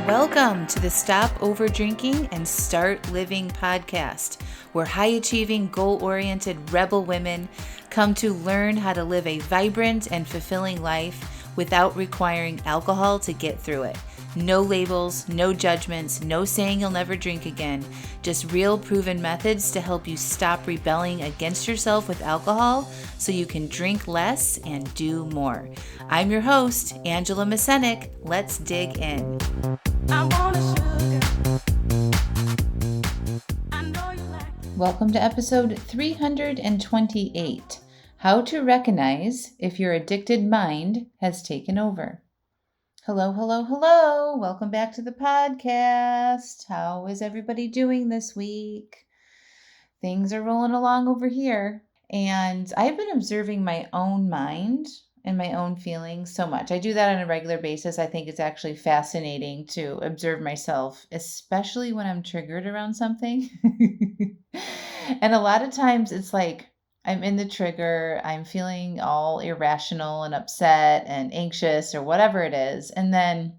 Welcome to the Stop Over Drinking and Start Living podcast, where high-achieving, goal-oriented rebel women come to learn how to live a vibrant and fulfilling life without requiring alcohol to get through it. No labels, no judgments, no saying you'll never drink again. Just real proven methods to help you stop rebelling against yourself with alcohol so you can drink less and do more. I'm your host, Angela Mascenik. Let's dig in. Welcome to episode 328, How to Recognize If Your Addicted Mind Has Taken Over. Hello. Welcome back to the podcast. How is everybody doing this week? Things are rolling along over here. And I've been observing my own mind and my own feelings so much. I do that on a regular basis. I think it's actually fascinating to observe myself, especially when I'm triggered around something. And a lot of times it's like, I'm in the trigger, I'm feeling all irrational and upset and anxious or whatever it is. And then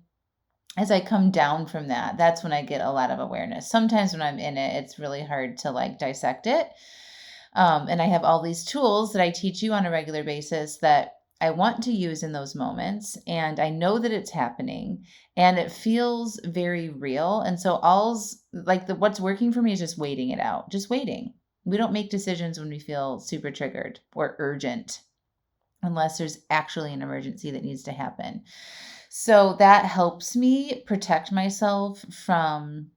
as I come down from that, that's when I get a lot of awareness. Sometimes when I'm in it, it's really hard to dissect it. And I have all these tools that I teach you on a regular basis that I want to use in those moments. And I know that it's happening and it feels very real. And so what's working for me is just waiting it out, just waiting. We don't make decisions when we feel super triggered or urgent unless there's actually an emergency that needs to happen. So that helps me protect myself from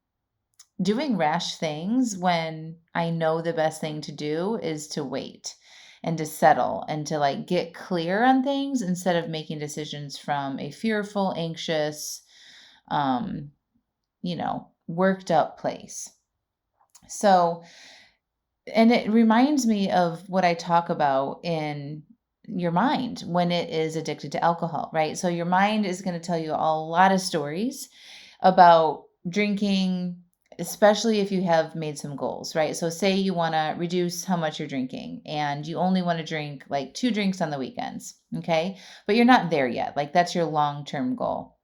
doing rash things when I know the best thing to do is to wait and to settle and to get clear on things instead of making decisions from a fearful, anxious, worked up place. So, and it reminds me of what I talk about in your mind when it is addicted to alcohol, right? So your mind is going to tell you a lot of stories about drinking, especially if you have made some goals, right? So say you want to reduce how much you're drinking and you only want to drink 2 drinks on the weekends, okay? But you're not there yet. That's your long-term goal.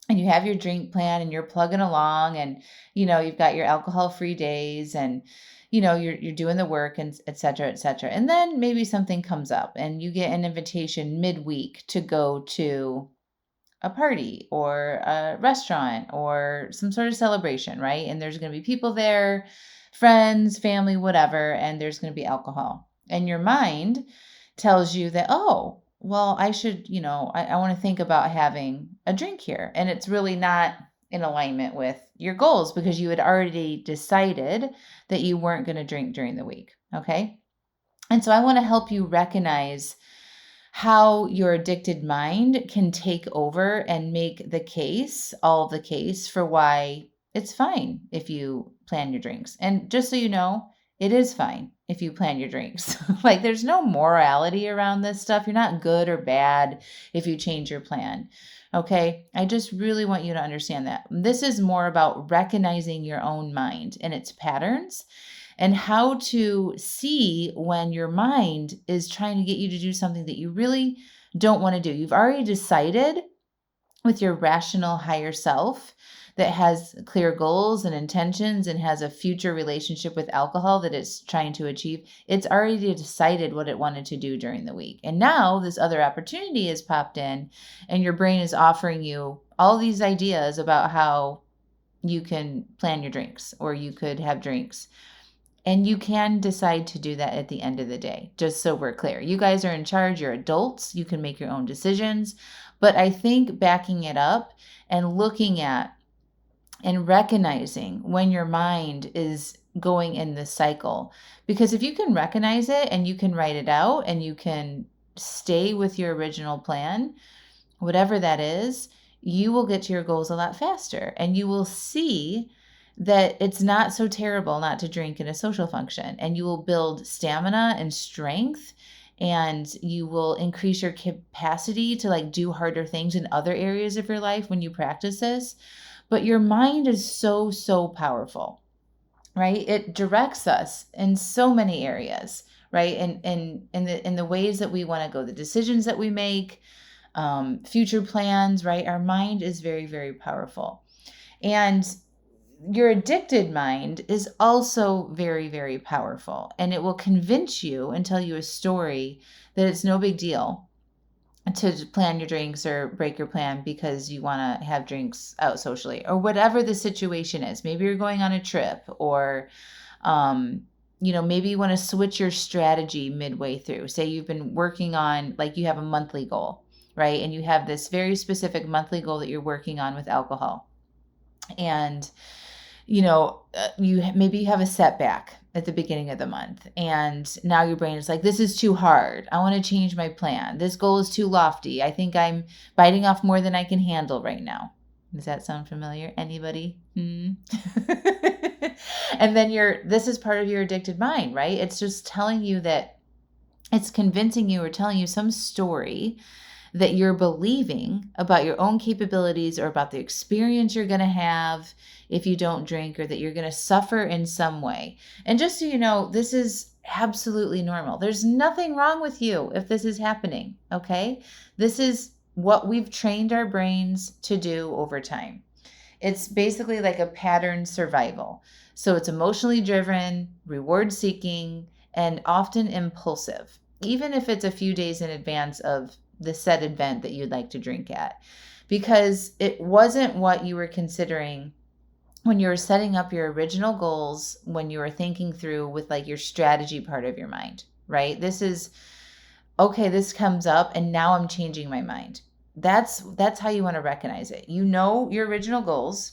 And you have your drink plan and you're plugging along and, you've got your alcohol-free days and, you're doing the work and et cetera, et cetera. And then maybe something comes up and you get an invitation midweek to go to a party or a restaurant or some sort of celebration, right? And there's going to be people there, friends, family, whatever, and there's going to be alcohol. And your mind tells you that, oh, well, I should, I want to think about having a drink here. And it's really not in alignment with your goals because you had already decided that you weren't going to drink during the week. Okay. And so I want to help you recognize how your addicted mind can take over and make all the case for why it's fine if you plan your drinks. And just so you know, it is fine if you plan your drinks. There's no morality around this stuff. You're not good or bad if you change your plan. Okay. I just really want you to understand that. This is more about recognizing your own mind and its patterns and how to see when your mind is trying to get you to do something that you really don't want to do. You've already decided with your rational higher self that has clear goals and intentions and has a future relationship with alcohol that it's trying to achieve. It's already decided what it wanted to do during the week. And now this other opportunity has popped in and your brain is offering you all these ideas about how you can plan your drinks or you could have drinks. And you can decide to do that at the end of the day, just so we're clear. You guys are in charge. You're adults. You can make your own decisions. But I think backing it up and looking at and recognizing when your mind is going in this cycle. Because if you can recognize it and you can write it out and you can stay with your original plan, whatever that is, you will get to your goals a lot faster. And you will see that it's not so terrible not to drink in a social function, and you will build stamina and strength, and you will increase your capacity to do harder things in other areas of your life when you practice this. But your mind is so, so powerful, right? It directs us in so many areas, right? And in the ways that we want to go, the decisions that we make, future plans, right? Our mind is very, very powerful. And your addicted mind is also very, very powerful, and it will convince you and tell you a story that it's no big deal to plan your drinks or break your plan because you want to have drinks out socially or whatever the situation is. Maybe you're going on a trip, or maybe you want to switch your strategy midway through. Say you've been working on, like, you have a monthly goal, right? And you have this very specific monthly goal that you're working on with alcohol. And maybe you have a setback at the beginning of the month, and now your brain is like, this is too hard. I want to change my plan. This goal is too lofty. I think I'm biting off more than I can handle right now. Does that sound familiar? Anybody? And then this is part of your addicted mind, right? It's just telling you that, it's convincing you or telling you some story that you're believing about your own capabilities or about the experience you're going to have if you don't drink, or that you're going to suffer in some way. And just so you know, this is absolutely normal. There's nothing wrong with you if this is happening, okay? This is what we've trained our brains to do over time. It's basically like a pattern survival. So it's emotionally driven, reward seeking, and often impulsive, even if it's a few days in advance of the set event that you'd like to drink at, because it wasn't what you were considering when you were setting up your original goals, when you were thinking through with like your strategy part of your mind, right? This is, okay, this comes up and now I'm changing my mind. That's how you want to recognize it. You know your original goals,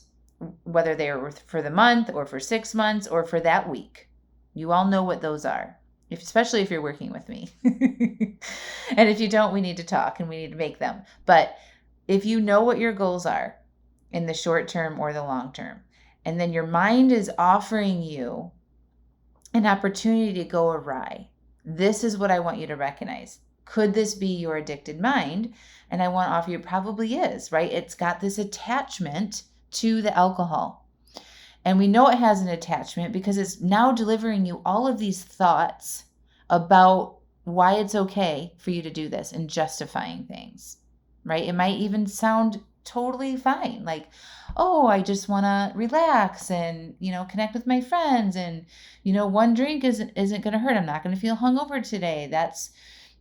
whether they were for the month or for 6 months or for that week. You all know what those are, especially if you're working with me. And if you don't, we need to talk and we need to make them. But if you know what your goals are in the short term or the long term, and then your mind is offering you an opportunity to go awry, this is what I want you to recognize. Could this be your addicted mind? And I want to offer you, it probably is, right? It's got this attachment to the alcohol. And we know it has an attachment because it's now delivering you all of these thoughts about why it's okay for you to do this and justifying things, right? It might even sound totally fine. Like, oh, I just want to relax and, connect with my friends. And, one drink isn't going to hurt. I'm not going to feel hungover today. That's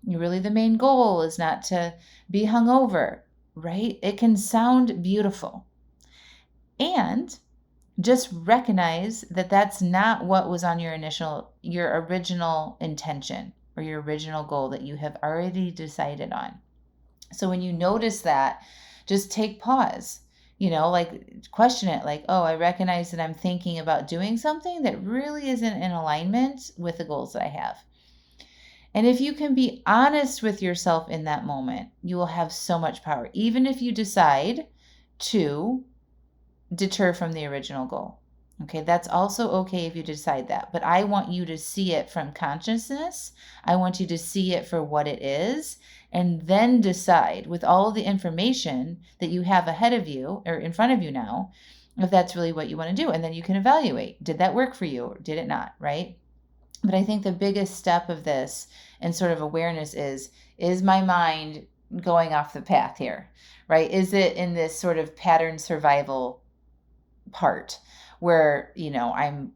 really the main goal, is not to be hungover, right? It can sound beautiful. And just recognize that that's not what was on your original intention or your original goal that you have already decided on. So when you notice that, just take pause, like question it, like, oh, I recognize that I'm thinking about doing something that really isn't in alignment with the goals that I have. And if you can be honest with yourself in that moment, you will have so much power, even if you decide to deter from the original goal. Okay, that's also okay if you decide that. But I want you to see it from consciousness. I want you to see it for what it is, and then decide with all of the information that you have ahead of you or in front of you now, if that's really what you want to do. And then you can evaluate, did that work for you or did it not, right? But I think the biggest step of this and sort of awareness is my mind going off the path here, right? Is it in this sort of pattern survival part where, I'm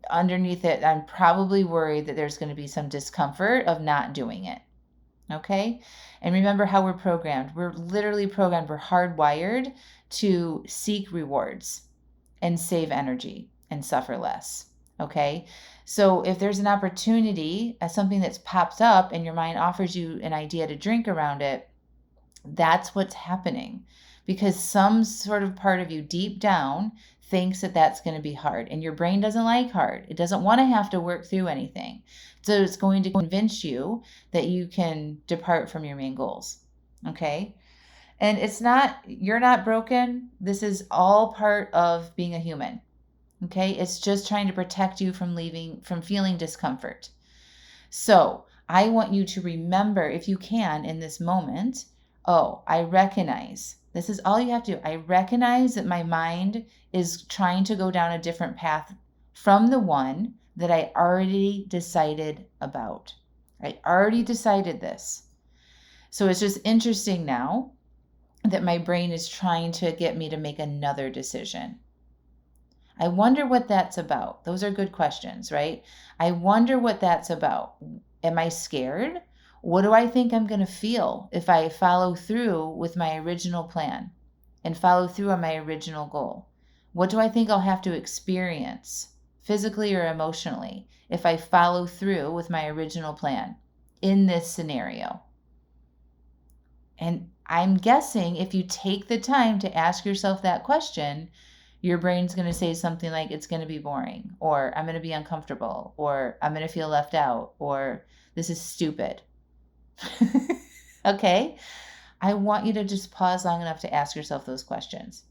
underneath it, I'm probably worried that there's going to be some discomfort of not doing it. Okay. And remember how we're programmed. We're literally programmed. We're hardwired to seek rewards and save energy and suffer less. Okay. So if there's an opportunity, something that's popped up and your mind offers you an idea to drink around it, that's what's happening, because some sort of part of you deep down thinks that that's going to be hard, and your brain doesn't like hard. It doesn't want to have to work through anything. So it's going to convince you that you can depart from your main goals. Okay. And you're not broken. This is all part of being a human. Okay. It's just trying to protect you from feeling discomfort. So I want you to remember, if you can, in this moment, oh, I recognize. This is all you have to do. I recognize that my mind is trying to go down a different path from the one that I already decided about. I already decided this. So it's just interesting now that my brain is trying to get me to make another decision. I wonder what that's about. Those are good questions, right? I wonder what that's about. Am I scared? What do I think I'm going to feel if I follow through with my original plan and follow through on my original goal? What do I think I'll have to experience physically or emotionally if I follow through with my original plan in this scenario? And I'm guessing if you take the time to ask yourself that question, your brain's going to say something like, it's going to be boring, or I'm going to be uncomfortable, or I'm going to feel left out, or this is stupid. Okay? I want you to just pause long enough to ask yourself those questions.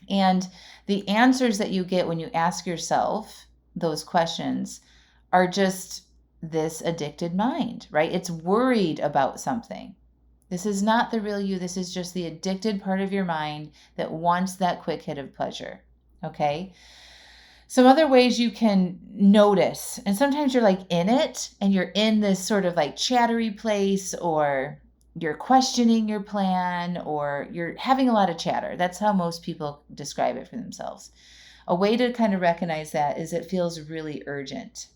And the answers that you get when you ask yourself those questions are just this addicted mind, right? It's worried about something. This is not the real you. This is just the addicted part of your mind that wants that quick hit of pleasure. Okay? Some other ways you can notice, and sometimes you're like in it and you're in this sort of like chattery place, or you're questioning your plan, or you're having a lot of chatter. That's how most people describe it for themselves. A way to kind of recognize that is it feels really urgent.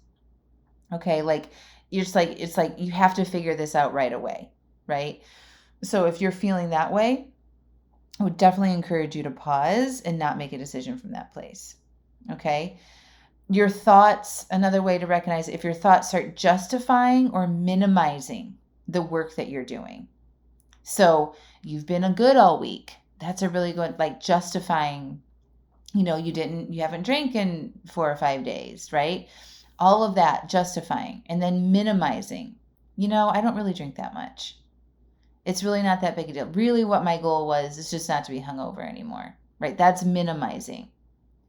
Okay? Like you're just like, it's like you have to figure this out right away, right? So if you're feeling that way, I would definitely encourage you to pause and not make a decision from that place. Okay? Your thoughts, another way to recognize if your thoughts start justifying or minimizing the work that you're doing. So you've been a good all week. That's a really good, like justifying, you haven't drank in 4 or 5 days, right? All of that justifying, and then minimizing. I don't really drink that much. It's really not that big a deal. Really what my goal was is just not to be hungover anymore, right? That's minimizing.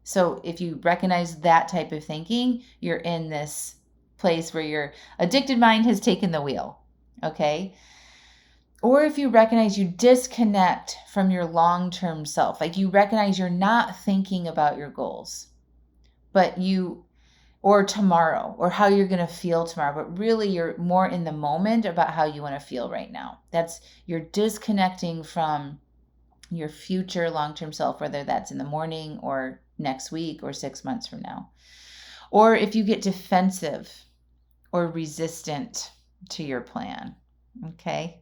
So if you recognize that type of thinking, you're in this place where your addicted mind has taken the wheel, okay? Or if you recognize you disconnect from your long-term self, like you recognize you're not thinking about your goals, or tomorrow, or how you're going to feel tomorrow, but really you're more in the moment about how you want to feel right now. You're disconnecting from your future long-term self, whether that's in the morning or next week or 6 months from now. Or if you get defensive or resistant to your plan, okay?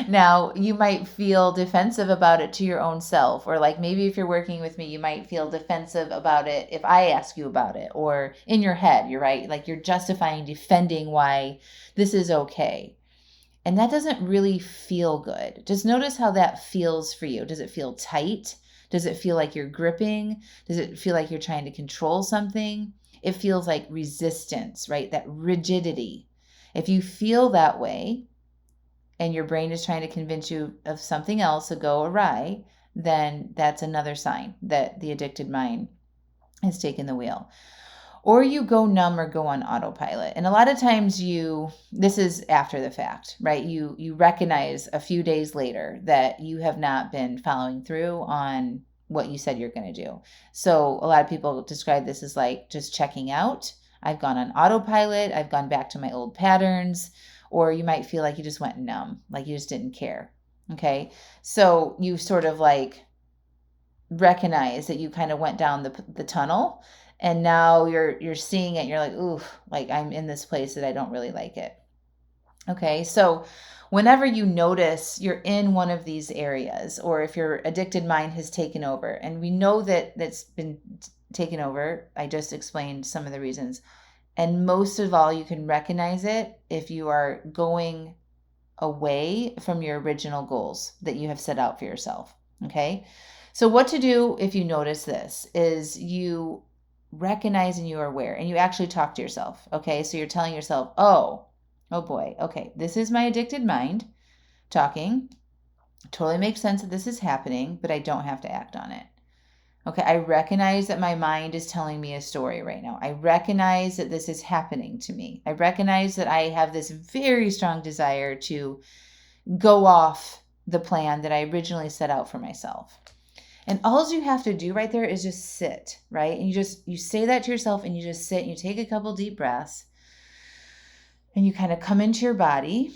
Now, you might feel defensive about it to your own self, or like maybe if you're working with me, you might feel defensive about it if I ask you about it, or in your head, you're right, like you're justifying, defending why this is okay. And that doesn't really feel good. Just notice how that feels for you. Does it feel tight? Does it feel like you're gripping? Does it feel like you're trying to control something? It feels like resistance, right? That rigidity. If you feel that way and your brain is trying to convince you of something else to go awry, then that's another sign that the addicted mind has taken the wheel. Or you go numb or go on autopilot. And a lot of times this is after the fact, right? You recognize a few days later that you have not been following through on what you said you're going to do. So a lot of people describe this as like just checking out. I've gone on autopilot. I've gone back to my old patterns. Or you might feel like you just went numb, like you just didn't care. Okay. So you sort of like recognize that you kind of went down the tunnel, and now you're seeing it and you're like, ooh, like I'm in this place that I don't really like it. Okay, so whenever you notice you're in one of these areas, or if your addicted mind has taken over, and we know that that's been taken over, I just explained some of the reasons. And most of all, you can recognize it if you are going away from your original goals that you have set out for yourself. Okay, so what to do if you notice this is you recognize and you are aware, and you actually talk to yourself. Okay, so you're telling yourself, oh boy, okay, this is my addicted mind talking. Totally makes sense that this is happening, but I don't have to act on it. Okay, I recognize that my mind is telling me a story right now. I recognize that this is happening to me. I recognize that I have this very strong desire to go off the plan that I originally set out for myself. And all you have to do right there is just sit, right? And you say that to yourself, and you just sit and you take a couple deep breaths, and you kind of come into your body,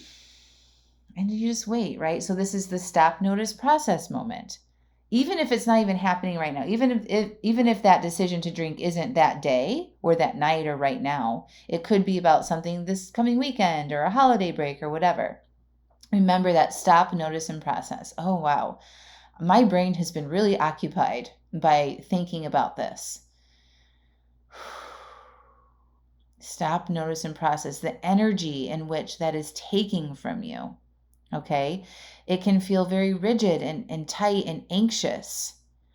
and you just wait, right? So this is the stop, notice, process moment. even if it's not even happening right now, even if that decision to drink isn't that day or that night or right now, it could be about something this coming weekend or a holiday break or whatever. Remember that stop, notice, and process. Oh, wow. My brain has been really occupied by thinking about this. Stop, notice, and process the energy in which that is taking from you. Okay. It can feel very rigid and tight and anxious.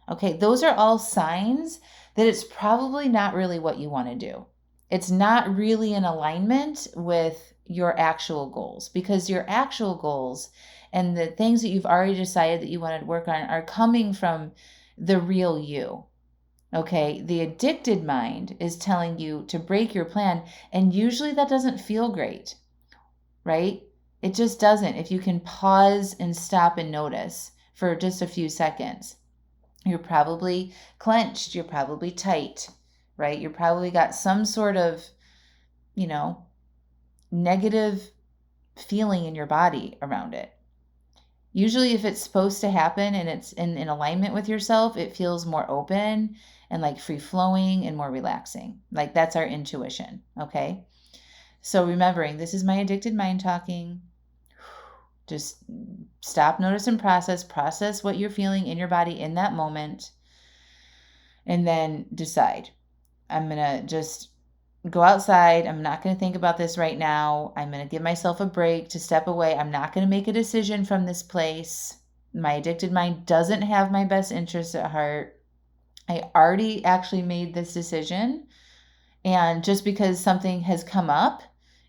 Okay. Those are all signs that it's probably not really what you want to do. It's not really in alignment with your actual goals, because your actual goals and the things that you've already decided that you want to work on are coming from the real you. Okay, the addicted mind is telling you to break your plan, and usually that doesn't feel great, right? It just doesn't. If you can pause and stop and notice for just a few seconds, you're probably clenched, you're probably tight, right? You're probably got some sort of, negative feeling in your body around it. Usually, if it's supposed to happen and it's in alignment with yourself, it feels more open and like free flowing and more relaxing. Like that's our intuition. Okay. So remembering this is my addicted mind talking. Just stop, notice, and process what you're feeling in your body in that moment. And then decide, I'm going to just go outside. I'm not going to think about this right now. I'm going to give myself a break to step away. I'm not going to make a decision from this place. My addicted mind doesn't have my best interests at heart. I already actually made this decision. And just because something has come up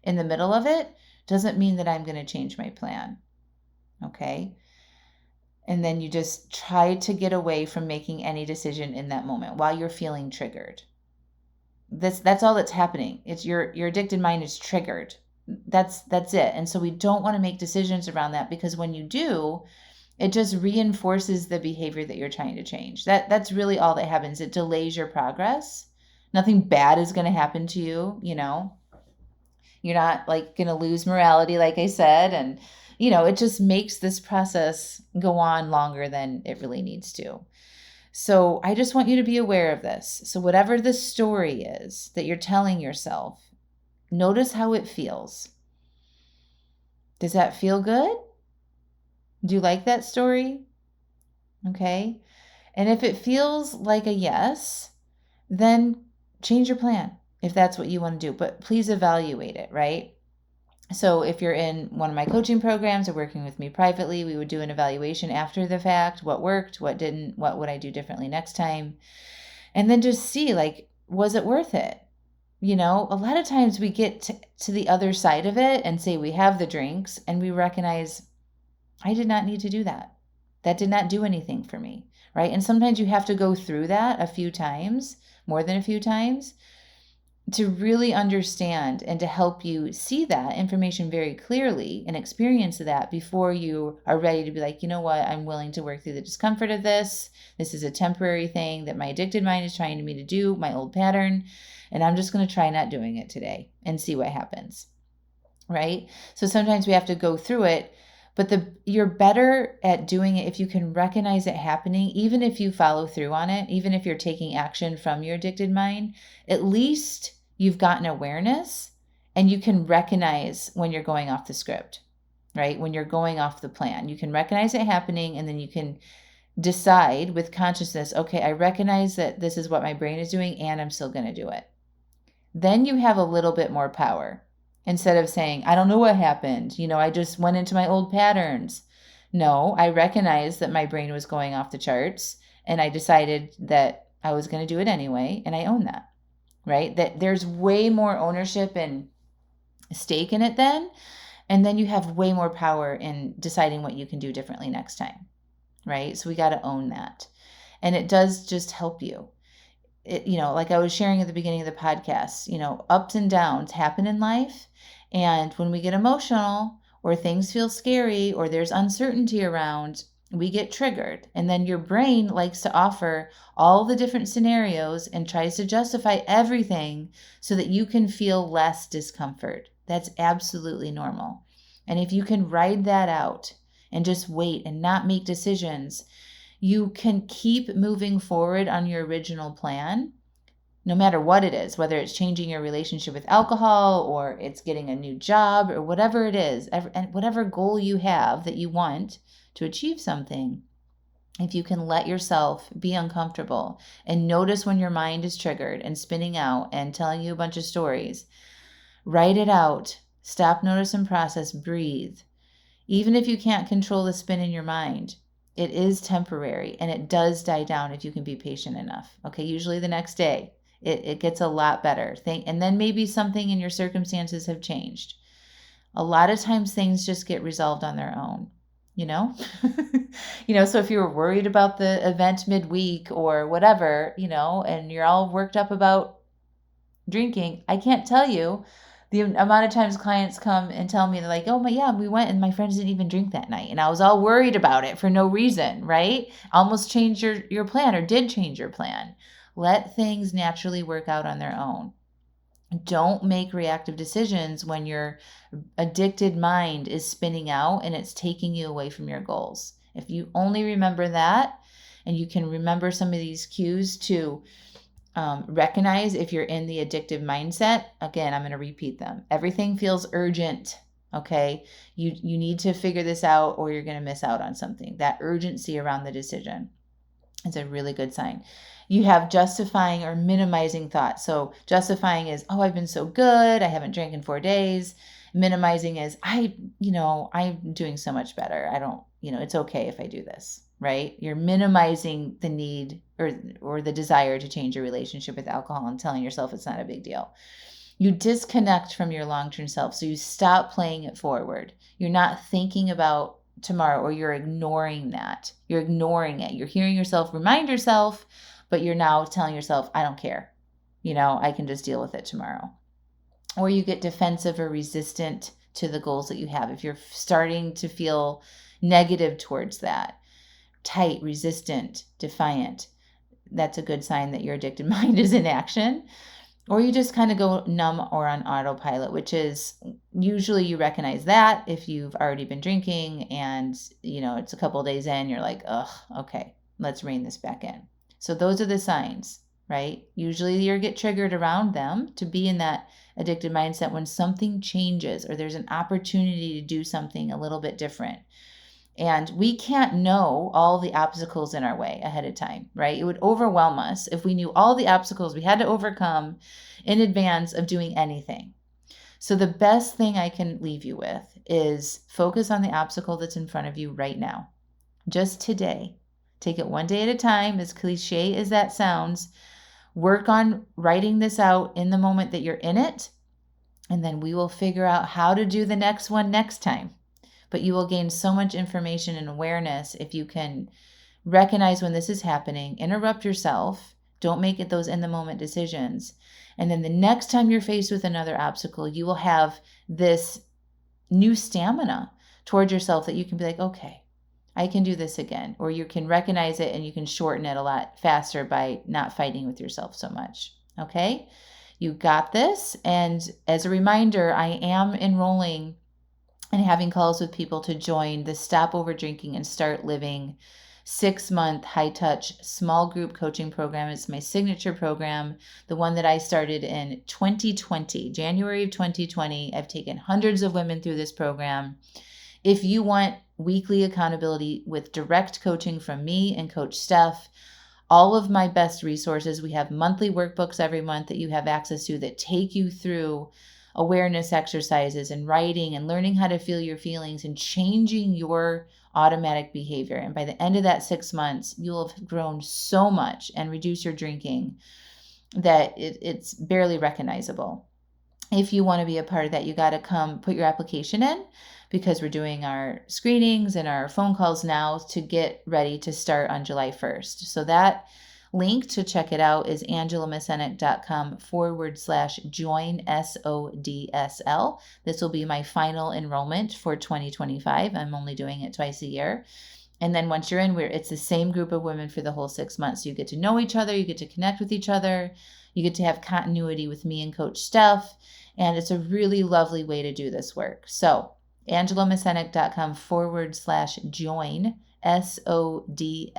in the middle of it doesn't mean that I'm going to change my plan. Okay. And then you just try to get away from making any decision in that moment while you're feeling triggered. That's all that's happening. It's your addicted mind is triggered. That's it. And so we don't want to make decisions around that, because when you do, it just reinforces the behavior that you're trying to change. That's really all that happens. It delays your progress. Nothing bad is going to happen to you, You're not like going to lose morality, like I said, and it just makes this process go on longer than it really needs to. So I just want you to be aware of this. So whatever the story is that you're telling yourself, notice how it feels. Does that feel good? Do you like that story? Okay. And if it feels like a yes, then change your plan if that's what you want to do. But please evaluate it, right? So if you're in one of my coaching programs or working with me privately, we would do an evaluation after the fact. What worked, what didn't, what would I do differently next time? And then just see, like, was it worth it? A lot of times we get to the other side of it and say we have the drinks and we recognize I did not need to do that. That did not do anything for me, right? And sometimes you have to go through that a few times, more than a few times, to really understand and to help you see that information very clearly and experience that before you are ready to be like, you know what, I'm willing to work through the discomfort of this. This is a temporary thing that my addicted mind is trying me to do, my old pattern, and I'm just going to try not doing it today and see what happens, right? So sometimes we have to go through it, but you're better at doing it if you can recognize it happening, even if you follow through on it, even if you're taking action from your addicted mind. At least you've gotten awareness and you can recognize when you're going off the script, right? When you're going off the plan, you can recognize it happening, and then you can decide with consciousness, okay, I recognize that this is what my brain is doing and I'm still going to do it. Then you have a little bit more power. Instead of saying, I don't know what happened, I just went into my old patterns. No, I recognized that my brain was going off the charts and I decided that I was going to do it anyway, and I own that. Right? That there's way more ownership and stake in it then. And then you have way more power in deciding what you can do differently next time. Right? So we got to own that. And it does just help you. Like I was sharing at the beginning of the podcast, ups and downs happen in life. And when we get emotional or things feel scary or there's uncertainty around, we get triggered. And then your brain likes to offer all the different scenarios and tries to justify everything so that you can feel less discomfort. That's absolutely normal. And if you can ride that out and just wait and not make decisions, you can keep moving forward on your original plan, no matter what it is, whether it's changing your relationship with alcohol or it's getting a new job or whatever it is, and whatever goal you have that you want to achieve something. If you can let yourself be uncomfortable and notice when your mind is triggered and spinning out and telling you a bunch of stories, write it out, stop, notice, and process, breathe. Even if you can't control the spin in your mind, it is temporary and it does die down if you can be patient enough. Okay, usually the next day, it gets a lot better. And then maybe something in your circumstances have changed. A lot of times things just get resolved on their own. You know, so if you were worried about the event midweek or whatever, and you're all worked up about drinking, I can't tell you the amount of times clients come and tell me, they're like, oh my, yeah, we went and my friends didn't even drink that night. And I was all worried about it for no reason, right? Almost changed your plan, or did change your plan. Let things naturally work out on their own. Don't make reactive decisions when your addicted mind is spinning out and it's taking you away from your goals. If you only remember that, and you can remember some of these cues to recognize if you're in the addictive mindset, again, I'm going to repeat them. Everything feels urgent. Okay. You need to figure this out or you're going to miss out on something. That urgency around the decision is a really good sign. You have justifying or minimizing thoughts. So justifying is, oh, I've been so good, I haven't drank in 4 days. Minimizing is, I'm doing so much better. I don't, it's okay if I do this, right? You're minimizing the need or the desire to change your relationship with alcohol and telling yourself it's not a big deal. You disconnect from your long-term self. So you stop playing it forward. You're not thinking about tomorrow, or you're ignoring that. You're ignoring it. You're hearing yourself remind yourself, but you're now telling yourself, I don't care. I can just deal with it tomorrow. Or you get defensive or resistant to the goals that you have. If you're starting to feel negative towards that, tight, resistant, defiant, that's a good sign that your addicted mind is in action. Or you just kind of go numb or on autopilot, which is usually you recognize that if you've already been drinking and, it's a couple of days in, you're like, ugh, okay, let's rein this back in. So those are the signs, right? Usually you get triggered around them to be in that addicted mindset when something changes or there's an opportunity to do something a little bit different. And we can't know all the obstacles in our way ahead of time, right? It would overwhelm us if we knew all the obstacles we had to overcome in advance of doing anything. So the best thing I can leave you with is focus on the obstacle that's in front of you right now. Just today. Take it one day at a time, as cliche as that sounds. Work on writing this out in the moment that you're in it, and then we will figure out how to do the next one next time. But you will gain so much information and awareness if you can recognize when this is happening, interrupt yourself, don't make it those in-the-moment decisions. And then the next time you're faced with another obstacle, you will have this new stamina towards yourself that you can be like, okay, I can do this again. Or you can recognize it and you can shorten it a lot faster by not fighting with yourself so much. Okay? You got this. And as a reminder, I am enrolling and having calls with people to join the Stop Over Drinking and Start Living 6-month high-touch small group coaching program. It's my signature program, the one that I started in 2020, January of 2020. I've taken hundreds of women through this program. If you want weekly accountability with direct coaching from me and Coach Steph, all of my best resources, we have monthly workbooks every month that you have access to that take you through awareness exercises and writing and learning how to feel your feelings and changing your automatic behavior. And by the end of that 6 months, you'll have grown so much and reduce your drinking that it's barely recognizable. If you want to be a part of that, you got to come put your application in, because we're doing our screenings and our phone calls now to get ready to start on July 1st. So that link to check it out is angelamascenik.com/join SODSL. This will be my final enrollment for 2025. I'm only doing it twice a year. And then once you're in, it's the same group of women for the whole 6 months. You get to know each other. You get to connect with each other. You get to have continuity with me and Coach Steph. And it's a really lovely way to do this work. So angelamascenik.com/join SODSL.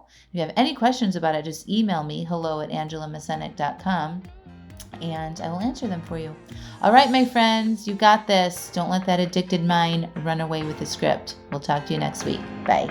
If you have any questions about it, just email me, hello@angelamascenik.com, and I will answer them for you. All right, my friends, you got this. Don't let that addicted mind run away with the script. We'll talk to you next week. Bye.